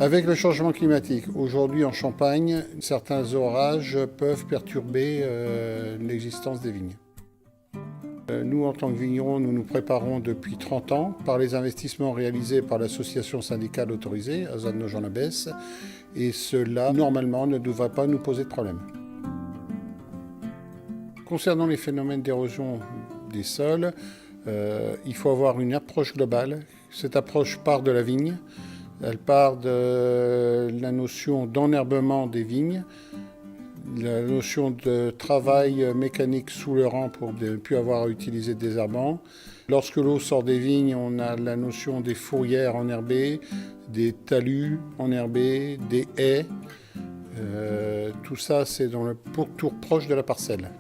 Avec le changement climatique, aujourd'hui en Champagne, certains orages peuvent perturber l'existence des vignes. Nous, en tant que vignerons, nous nous préparons depuis 30 ans par les investissements réalisés par l'association syndicale autorisée, ASAD Nogent-la-Besse, et cela, normalement, ne devrait pas nous poser de problème. Concernant les phénomènes d'érosion des sols, il faut avoir une approche globale. Cette approche part de la vigne, elle part de la notion d'enherbement des vignes, la notion de travail mécanique sous le rang pour ne plus avoir à utiliser de désherbant. Lorsque l'eau sort des vignes, on a la notion des fourrières enherbées, des talus enherbés, des haies. Tout ça, c'est dans le pourtour proche de la parcelle.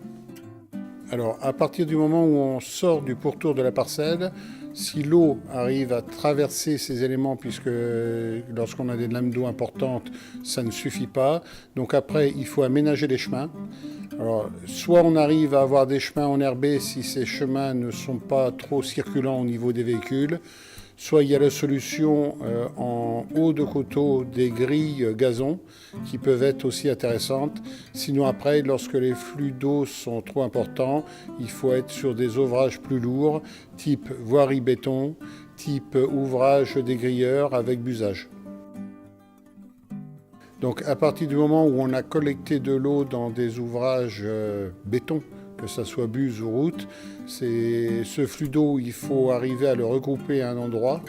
Alors, à partir du moment où on sort du pourtour de la parcelle, si l'eau arrive à traverser ces éléments, puisque lorsqu'on a des lames d'eau importantes, ça ne suffit pas. Donc après, il faut aménager les chemins. Alors, soit on arrive à avoir des chemins enherbés si ces chemins ne sont pas trop circulants au niveau des véhicules. Soit il y a la solution en haut de coteau des grilles gazon qui peuvent être aussi intéressantes. Sinon après, lorsque les flux d'eau sont trop importants, il faut être sur des ouvrages plus lourds, type voirie béton, type ouvrage des grilleurs avec busage. Donc à partir du moment où on a collecté de l'eau dans des ouvrages béton, que ce soit buse ou route, ce flux d'eau, il faut arriver à le regrouper à un endroit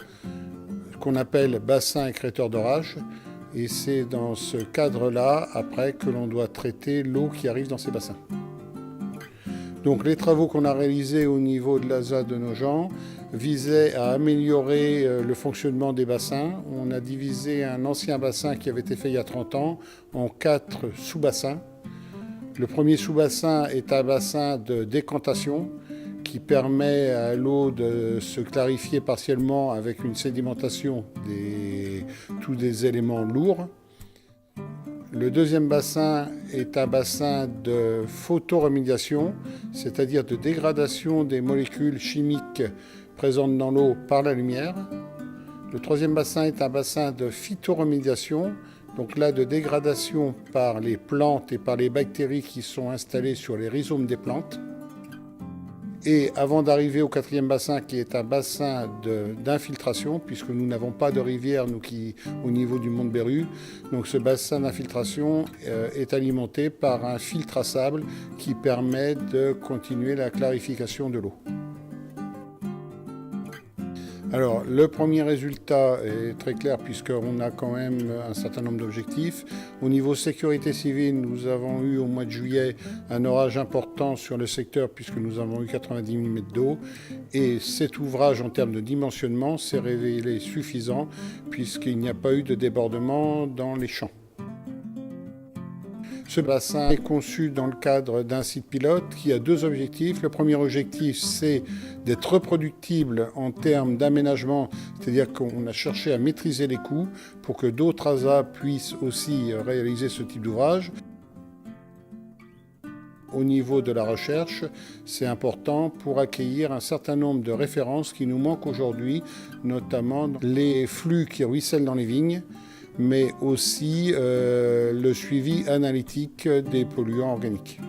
qu'on appelle bassin écrêteur d'orage. Et c'est dans ce cadre-là, après, que l'on doit traiter l'eau qui arrive dans ces bassins. Donc les travaux qu'on a réalisés au niveau de l'ASAD de Nogent visaient à améliorer le fonctionnement des bassins. On a divisé un ancien bassin qui avait été fait il y a 30 ans en 4 sous-bassins. Le premier sous-bassin est un bassin de décantation qui permet à l'eau de se clarifier partiellement avec une sédimentation tous des éléments lourds. Le deuxième bassin est un bassin de photoremédiation, c'est-à-dire de dégradation des molécules chimiques présentes dans l'eau par la lumière. Le troisième bassin est un bassin de phytoremédiation, donc là de dégradation par les plantes et par les bactéries qui sont installées sur les rhizomes des plantes. Et avant d'arriver au quatrième bassin, qui est un bassin d'infiltration, puisque nous n'avons pas de rivière au niveau du Mont de Berru, donc ce bassin d'infiltration est alimenté par un filtre à sable qui permet de continuer la clarification de l'eau. Alors, le premier résultat est très clair puisqu'on a quand même un certain nombre d'objectifs. Au niveau sécurité civile, nous avons eu au mois de juillet un orage important sur le secteur puisque nous avons eu 90 mm d'eau. Et cet ouvrage, en termes de dimensionnement, s'est révélé suffisant puisqu'il n'y a pas eu de débordement dans les champs. Ce bassin est conçu dans le cadre d'un site pilote qui a 2 objectifs. Le premier objectif, c'est d'être reproductible en termes d'aménagement, c'est-à-dire qu'on a cherché à maîtriser les coûts pour que d'autres ASA puissent aussi réaliser ce type d'ouvrage. Au niveau de la recherche, c'est important pour accueillir un certain nombre de références qui nous manquent aujourd'hui, notamment les flux qui ruissellent dans les vignes, mais aussi le suivi analytique des polluants organiques.